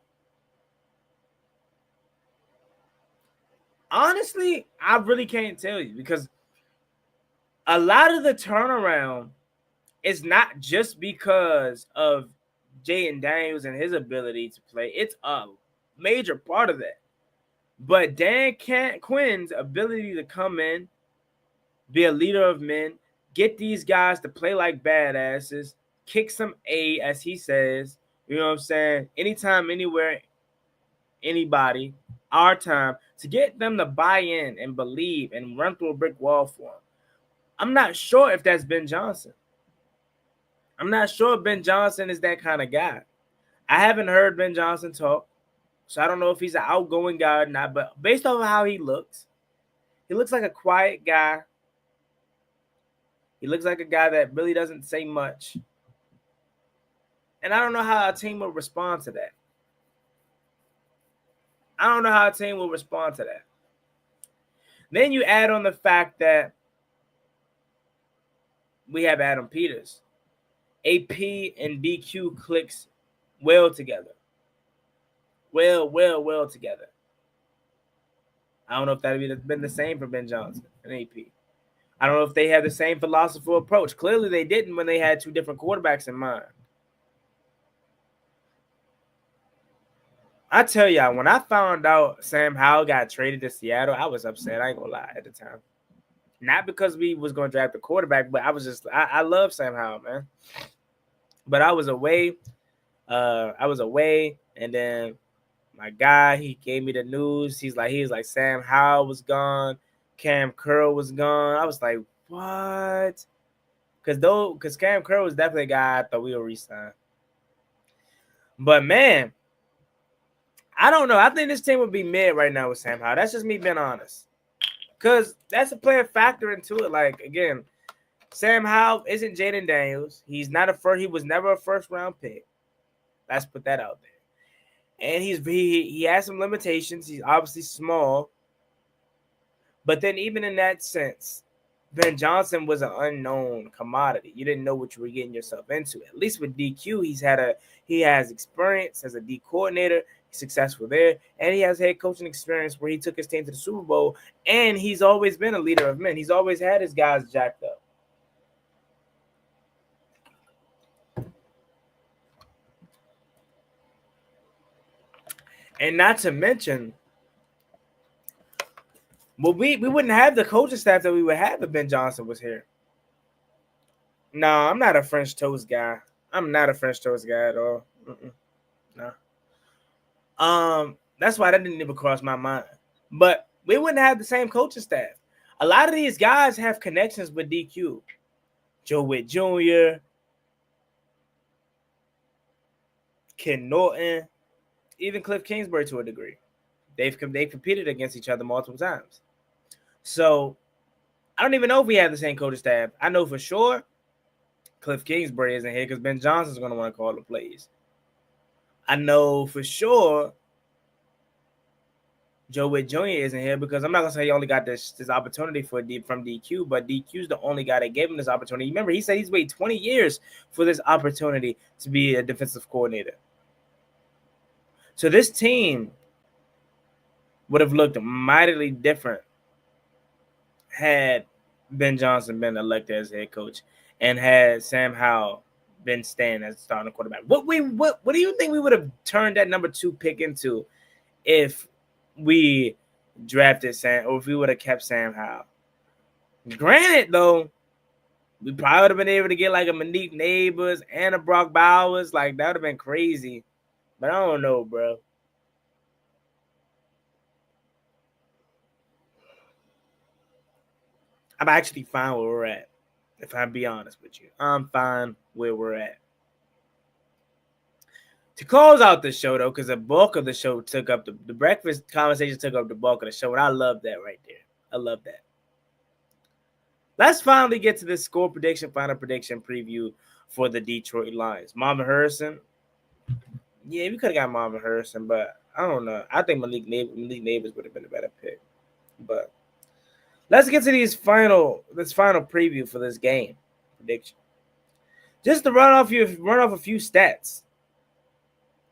Honestly, I really can't tell you, because a lot of the turnaround is not just because of Jaden Daniels and his ability to play. It's a major part of that. But Dan Quinn's ability to come in, be a leader of men, get these guys to play like badasses, kick some A, as he says, you know what I'm saying? Anytime, anywhere, anybody, our time, to get them to buy in and believe and run through a brick wall for him. I'm not sure if that's Ben Johnson. I'm not sure if Ben Johnson is that kind of guy. I haven't heard Ben Johnson talk, so I don't know if he's an outgoing guy or not, but based off of how he looks like a quiet guy. He looks like a guy that really doesn't say much. And I don't know how a team will respond to that. Then you add on the fact that we have Adam Peters. AP and DQ clicks well together. Well together. I don't know if that would have been the same for Ben Johnson and AP. I don't know if they have the same philosophical approach. Clearly, they didn't when they had two different quarterbacks in mind. I tell y'all, when I found out Sam Howell got traded to Seattle, I was upset. I ain't gonna lie at the time. Not because we was gonna draft a quarterback, but I love Sam Howell, man. But I was away. And then my guy, he gave me the news. He was like, Sam Howell was gone, Cam Curl was gone. I was like, what? Because Cam Curl was definitely a guy I thought we would re-sign. But man, I don't know. I think this team would be mid right now with Sam Howell. That's just me being honest. Because that's a player factor into it. Like, again, Sam Howell isn't Jaden Daniels. He was never a first-round pick. Let's put that out there. And he has some limitations. He's obviously small. But then even in that sense, Ben Johnson was an unknown commodity. You didn't know what you were getting yourself into. At least with DQ, he has experience as a D coordinator. He's successful there, and he has head coaching experience where he took his team to the Super Bowl. And he's always been a leader of men. He's always had his guys jacked up. And not to mention, well, we wouldn't have the coaching staff that we would have if Ben Johnson was here. No, I'm not a French toast guy. I'm not a French toast guy at all. No. That's why that didn't even cross my mind. But we wouldn't have the same coaching staff. A lot of these guys have connections with DQ. Joe Witt Jr., Ken Norton, even Cliff Kingsbury to a degree. They've competed against each other multiple times. So I don't even know if we have the same coaching staff. I know for sure Cliff Kingsbury isn't here because Ben Johnson's going to want to call the plays. I know for sure Joe Witt Jr. isn't here because I'm not going to say he only got this opportunity from DQ, but DQ's the only guy that gave him this opportunity. Remember, he said he's waited 20 years for this opportunity to be a defensive coordinator. So this team would have looked mightily different had Ben Johnson been elected as head coach and had Sam Howell been staying as starting quarterback. What do you think we would have turned that number 2 pick into if we drafted Sam, or if we would have kept Sam Howell? Granted, though, we probably would have been able to get like a Monique Neighbors and a Brock Bowers. Like, that would have been crazy. But I don't know, bro. I'm actually fine where we're at, if I be honest with you. I'm fine where we're at. To close out the show, though, because the bulk of the show took up the breakfast conversation took up the bulk of the show, and I love that right there. I love that. Let's finally get to this final prediction preview for the Detroit Lions. Marvin Harrison. Yeah, we could have got Marvin Harrison, but I don't know. I think Malik Neighbors would have been a better pick. But Let's get to this final preview for this game prediction. Just to run off a few stats.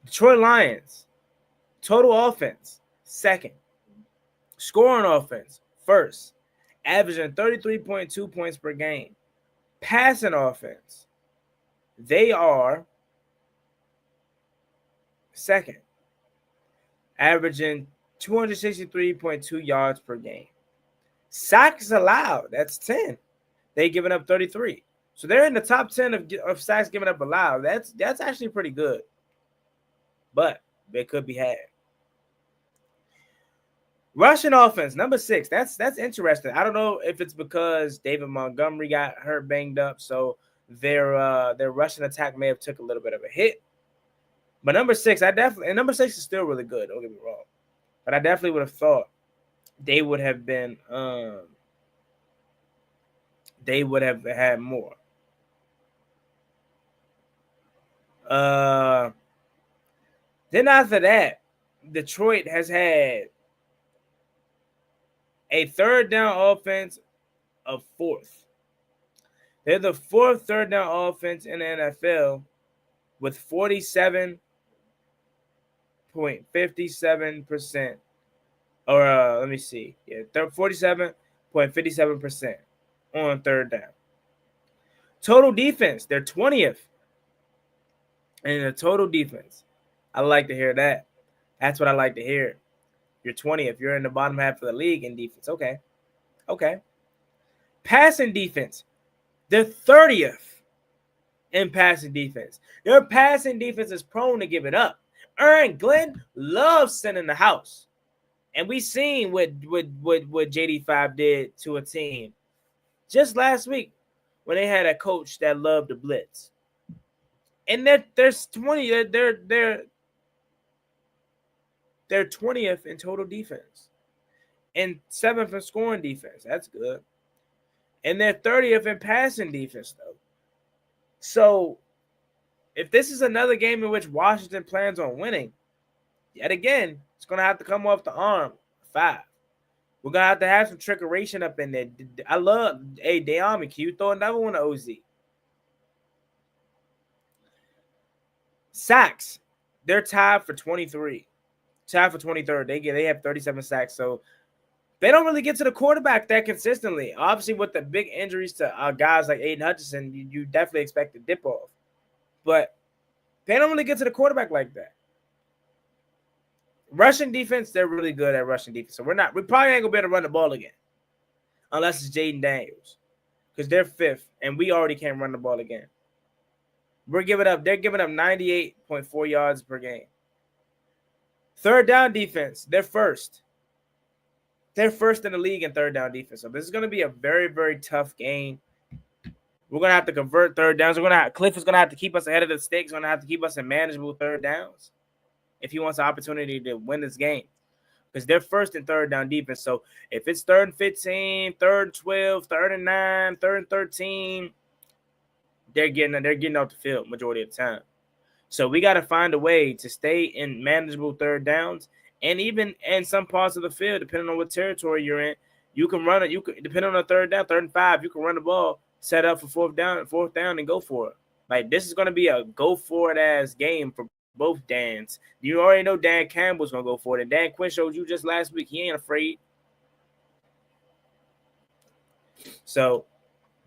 Detroit Lions, total offense, second. Scoring offense, first, averaging 33.2 points per game. Passing offense, they are second, averaging 263.2 yards per game. Sacks allowed, that's 10. They giving up 33. So they're in the top 10 of sacks given up allowed. That's actually pretty good. But they could be had. Rushing offense, number 6. That's interesting. I don't know if it's because David Montgomery got hurt, banged up, so their rushing attack may have took a little bit of a hit. But number 6, number 6 is still really good. Don't get me wrong, but I definitely would have thought they would have been they would have had more. Then after that, Detroit has had a third down offense of 4th. They're the 4th third down offense in the NFL with 47.57%. Or let me see. Yeah, 47.57% on third down. Total defense, they're 20th in the total defense. I like to hear that. That's what I like to hear. You're 20th. You're in the bottom half of the league in defense. Okay. Passing defense, they're 30th in passing defense. Your passing defense is prone to give it up. Aaron Glenn loves sending the house. And we seen what JD5 did to a team just last week when they had a coach that loved to blitz. And they're 20th in total defense and 7th in scoring defense. That's good. And they're 30th in passing defense, though. So if this is another game in which Washington plans on winning, yet again, it's going to have to come off the arm 5. We're going to have some trickeration up in there. I love, hey, De'Ami, can you throw another one to OZ? Sacks, they're tied for 23. Tied for 23rd. They have 37 sacks. So they don't really get to the quarterback that consistently. Obviously, with the big injuries to guys like Aiden Hutchinson, you definitely expect to dip off. But they don't really get to the quarterback like that. Rushing defense, they're really good at rushing defense. So we probably ain't gonna be able to run the ball again. Unless it's Jaden Daniels. Because they're 5th, and we already can't run the ball again. They're giving up 98.4 yards per game. Third down defense, they're 1st. They're 1st in the league in third down defense. So this is going to be a very, very tough game. We're going to have to convert third downs. Cliff is going to have to keep us ahead of the stakes. Going to have to keep us in manageable third downs if he wants the opportunity to win this game. Because they're 1st in third down defense. So if it's 3rd and 15, 3rd and 12, 3rd and 9, 3rd and 13, they're getting off the field majority of the time. So we got to find a way to stay in manageable third downs, and even in some parts of the field, depending on what territory you're in, you can run it. You can, depending on the third down, 3rd and 5, you can run the ball, set up for fourth down, and go for it. Like, this is going to be a go for it ass game for both Dans. You already know Dan Campbell's going to go for it, and Dan Quinn showed you just last week he ain't afraid. So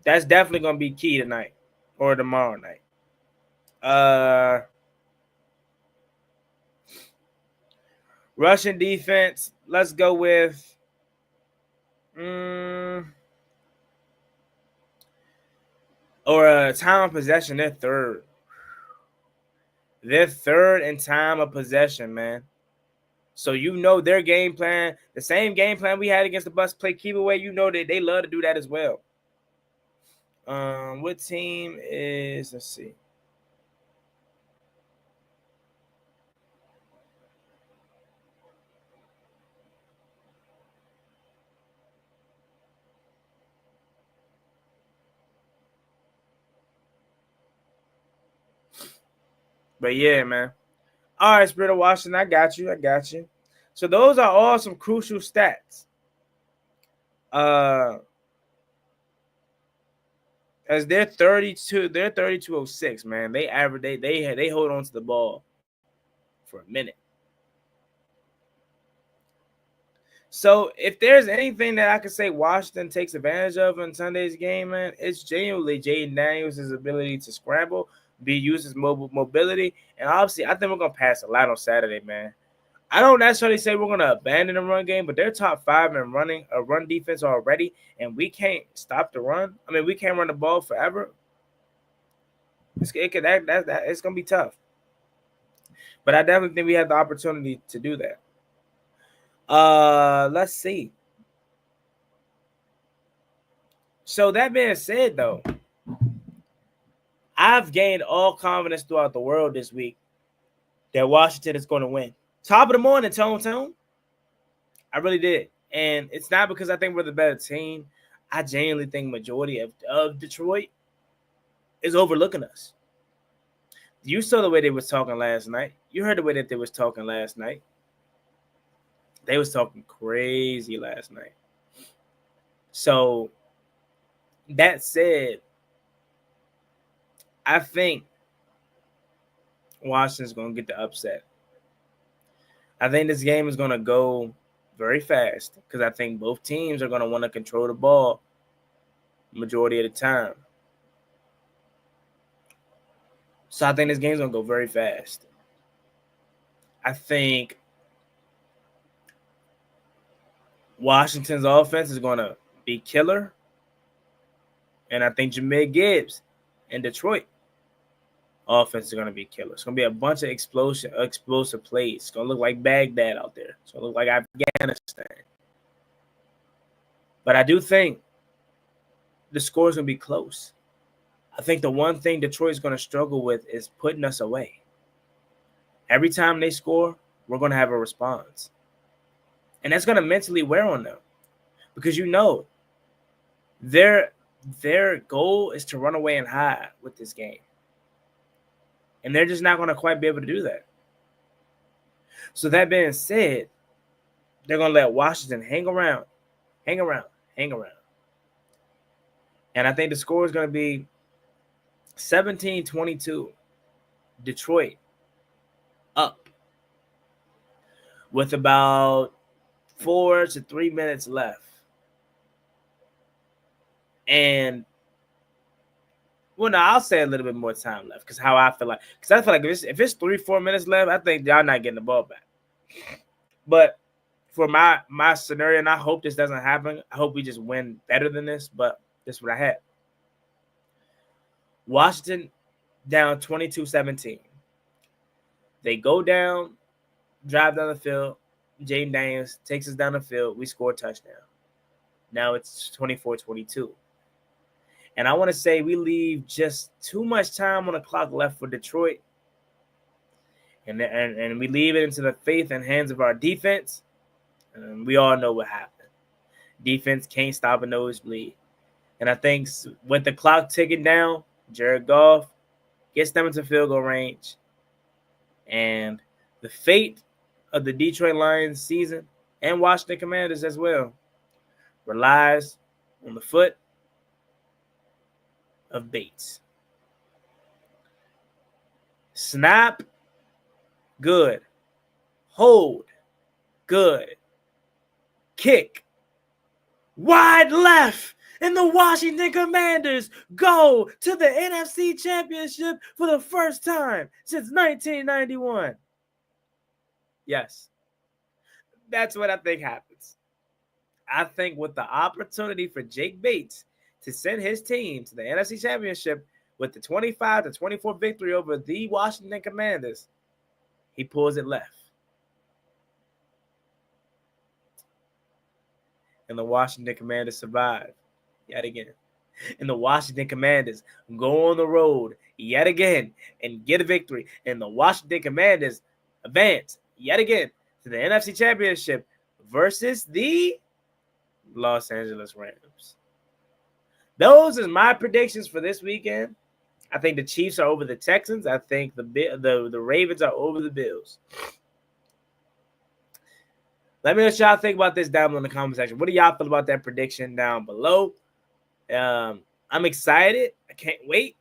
that's definitely going to be key tonight or tomorrow night. Russian defense, let's go with time of possession. They're 3rd. They're 3rd in time of possession, man. So you know their game plan, the same game plan we had against the Bucks, play keep away. You know that they love to do that as well. What team is? Let's see. But yeah, man. All right, Spirit of Washington, I got you. So those are all some crucial stats. As they're 3206, man. They average they hold on to the ball for a minute. So if there's anything that I could say Washington takes advantage of in Sunday's game, man, it's genuinely Jaden Daniels' ability to scramble, use his mobility, and obviously I think we're gonna pass a lot on Saturday, man. I don't necessarily say we're gonna abandon the run game, but they're top 5 in running a run defense already, and we can't stop the run. I mean, we can't run the ball forever. It's gonna be tough, but I definitely think we have the opportunity to do that. Let's see. So that being said, though, I've gained all confidence throughout the world this week that Washington is going to win. Top of the morning, Tone. I really did. And it's not because I think we're the better team. I genuinely think majority of Detroit is overlooking us. You saw the way they was talking last night. You heard the way that they was talking last night. They was talking crazy last night. So that said, I think Washington's going to get the upset. I think this game is going to go very fast because I think both teams are going to want to control the ball majority of the time. So I think this game's going to go very fast. I think Washington's offense is going to be killer. And I think Jahmyr Gibbs in Detroit offense is going to be killer. It's going to be a bunch of explosive plays. It's going to look like Baghdad out there. It's going to look like Afghanistan. But I do think the score is going to be close. I think the one thing Detroit's going to struggle with is putting us away. Every time they score, we're going to have a response. And that's going to mentally wear on them. Because you know, their goal is to run away and hide with this game. And they're just not going to quite be able to do that. So that being said, they're going to let Washington hang around. And I think the score is going to be 17-22. Detroit up with about 4 to 3 minutes left. And well, no, I'll say a little bit more time left because how I feel like. Because I feel like if it's 3-4 minutes left, I think y'all not getting the ball back. But for my scenario, and I hope this doesn't happen. I hope we just win better than this. But this is what I had. Washington down 22-17. They go down, drive down the field. Jaden Daniels takes us down the field. We score a touchdown. Now it's 24-22. And I want to say we leave just too much time on the clock left for Detroit. And we leave it into the faith and hands of our defense. And we all know what happened. Defense can't stop a nosebleed. And I think with the clock ticking down, Jared Goff gets them into field goal range. And the fate of the Detroit Lions season and Washington Commanders as well relies on the foot of Bates. Snap, good. Hold, good. Kick, wide left. And the Washington Commanders go to the NFC Championship for the first time since 1991. Yes. That's what I think happens. I think with the opportunity for Jake Bates to send his team to the NFC Championship with the 25-24 victory over the Washington Commanders, he pulls it left. And the Washington Commanders survive yet again. And the Washington Commanders go on the road yet again and get a victory. And the Washington Commanders advance yet again to the NFC Championship versus the Los Angeles Rams. Those are my predictions for this weekend. I think the Chiefs are over the Texans. I think the Ravens are over the Bills. Let me know what y'all think about this down below in the comment section. What do y'all feel about that prediction down below? I'm excited. I can't wait.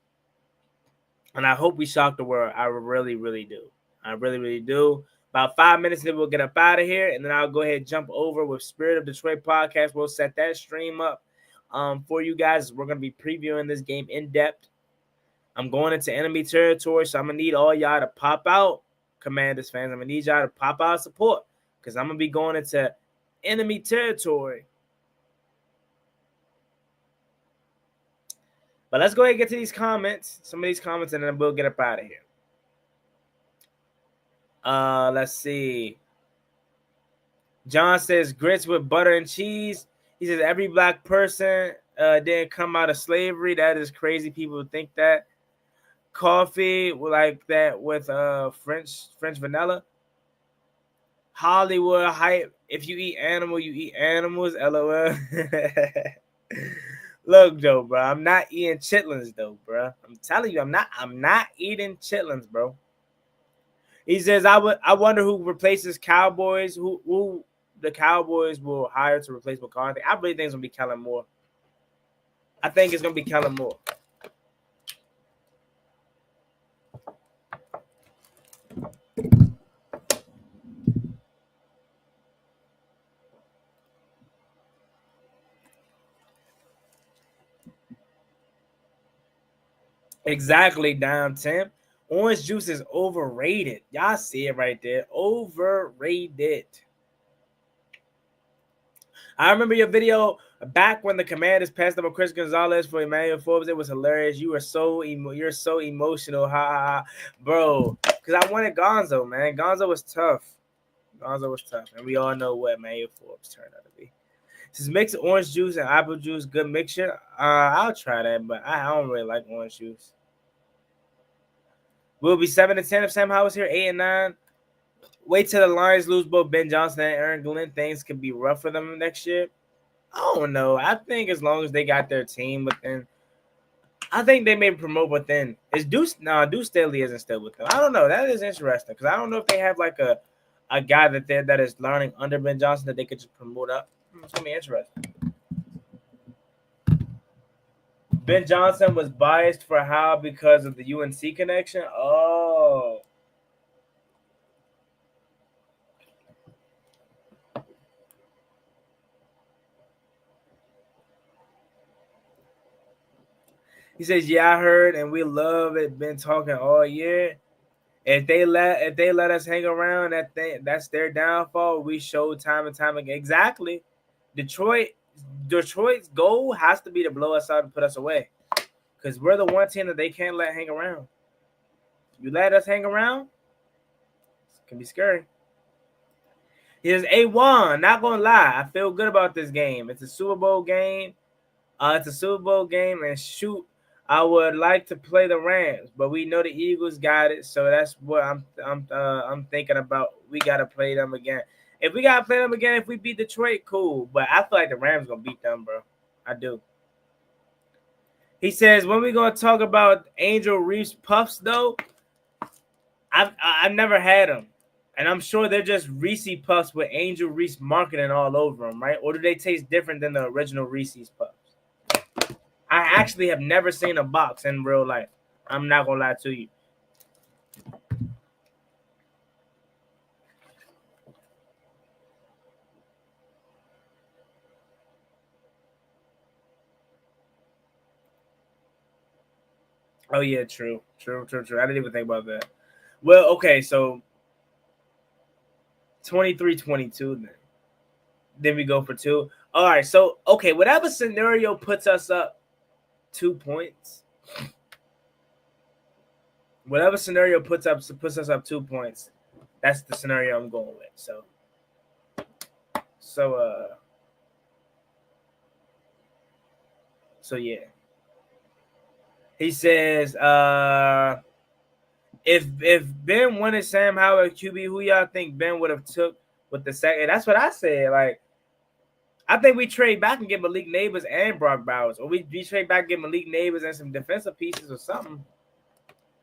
And I hope we shock the world. I really, really do. I really, really do. About 5 minutes, then we'll get up out of here. And then I'll go ahead and jump over with Spirit of Detroit podcast. We'll set that stream up for you guys. We're going to be previewing this game in depth. I'm going into enemy territory, so I'm going to need all y'all to pop out, Commanders fans. I'm going to need y'all to pop out support because I'm going to be going into enemy territory. But let's go ahead and get to these comments, some of these comments, and then we'll get up out of here. Let's see. John says grits with butter and cheese. He says every black person didn't come out of slavery. That is crazy. People think that. Coffee like that with French vanilla. Hollywood hype. If you eat animal, you eat animals. LOL. Look, though, bro. I'm not eating chitlins, though, bro. I'm telling you, I'm not eating chitlins, bro. He says, I wonder who replaces Cowboys. Who the Cowboys will hire to replace McCarthy. I really think it's gonna be Kellen Moore. I think it's gonna be Kellen Moore. Exactly, down Tim. Orange juice is overrated. Y'all see it right there. Overrated. I remember your video back when the Commanders passed up on Chris Gonzalez for Emmanuel Forbes. It was hilarious. You're so emotional, ha ha ha, bro. Because I wanted Gonzo, man. Gonzo was tough. And we all know what Emmanuel Forbes turned out to be. This mix of orange juice and apple juice, good mixture. I'll try that, but I don't really like orange juice. We'll be 7-10 if Sam Howell's here. 8-9. Wait till the Lions lose both Ben Johnson and Aaron Glenn. Things could be rough for them next year. I don't know. I think as long as they got their team within, I think they may promote within. Is Deuce? No, Deuce Staley isn't still with them. I don't know. That is interesting because I don't know if they have like a guy that is learning under Ben Johnson that they could just promote up. It's gonna be interesting. Ben Johnson was biased for Howell because of the UNC connection. Oh. He says, "Yeah, I heard, and we love it. Been talking all year. If they let us hang around, that's their downfall. We showed time and time again. Exactly. Detroit's goal has to be to blow us out and put us away, because we're the one team that they can't let hang around. You let us hang around, it can be scary." He says, "A1, not gonna lie, I feel good about this game. It's a Super Bowl game. And shoot, I would like to play the Rams, but we know the Eagles got it, so that's what I'm thinking about. We gotta play them again. If we gotta play them again, if we beat Detroit, cool. But I feel like the Rams gonna beat them, bro. I do." He says, "When we gonna talk about Angel Reese Puffs though? I've never had them, and I'm sure they're just Reese Puffs with Angel Reese marketing all over them, right? Or do they taste different than the original Reese's Puffs? I actually have never seen a box in real life. I'm not gonna lie to you." Oh yeah, true. I didn't even think about that. Well, okay, so 23-22 then. Then we go for 2. All right, so okay, whatever scenario puts us up 2 points. Whatever scenario puts us up 2 points, that's the scenario I'm going with. So yeah. He says, if Ben wanted Sam Howell at QB, who y'all think Ben would have took with the second? That's what I said. Like, I think we trade back and get Malik Neighbors and Brock Bowers, or we trade back and get Malik Neighbors and some defensive pieces or something.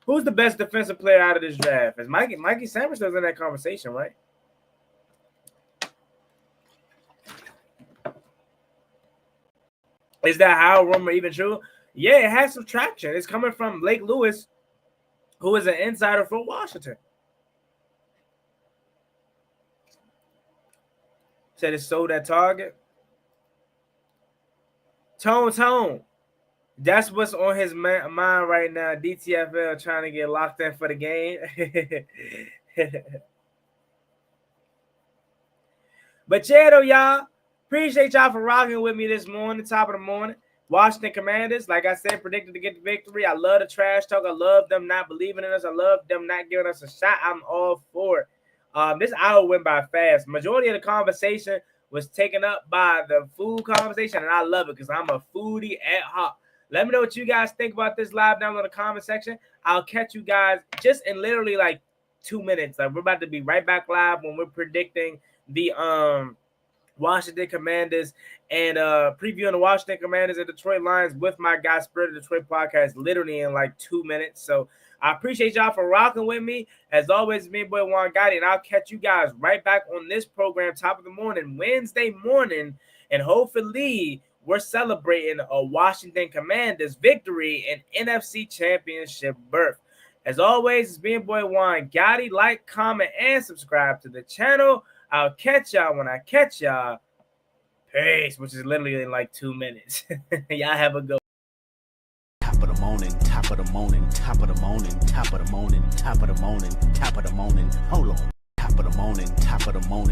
Who's the best defensive player out of this draft? Is Mikey Sanders was in that conversation, right? Is that Howell rumor even true? Yeah, it has some traction. It's coming from Blake Lewis, who is an insider for Washington. Said it's sold at Target. Tone. That's what's on his mind right now. DTFL trying to get locked in for the game. But yeah, though, y'all, appreciate y'all for rocking with me this morning, top of the morning. Washington Commanders, like I said, predicted to get the victory. I love the trash talk. I love them not believing in us. I love them not giving us a shot. I'm all for it. This hour went by fast. Majority of the conversation was taken up by the food conversation, and I love it because I'm a foodie at heart. Let me know what you guys think about this live down in the comment section. I'll catch you guys just in literally like 2 minutes. Like, we're about to be right back live when we're predicting the Washington Commanders and previewing the Washington Commanders and Detroit Lions with my guy Spirit of Detroit podcast literally in like 2 minutes. So I appreciate y'all for rocking with me. As always, me and boy Juan Gotti, and I'll catch you guys right back on this program, top of the morning, Wednesday morning, and hopefully we're celebrating a Washington Commanders victory and NFC Championship berth. As always, it's being boy Juan Gotti. Like, comment, and subscribe to the channel. I'll catch y'all when I catch y'all. Peace, which is literally in like 2 minutes. Y'all have a good Top of the morning, top of the morning, top of the morning, top of the morning, top of the morning, top of the morning. Hold on. Top of the morning, top of the morning.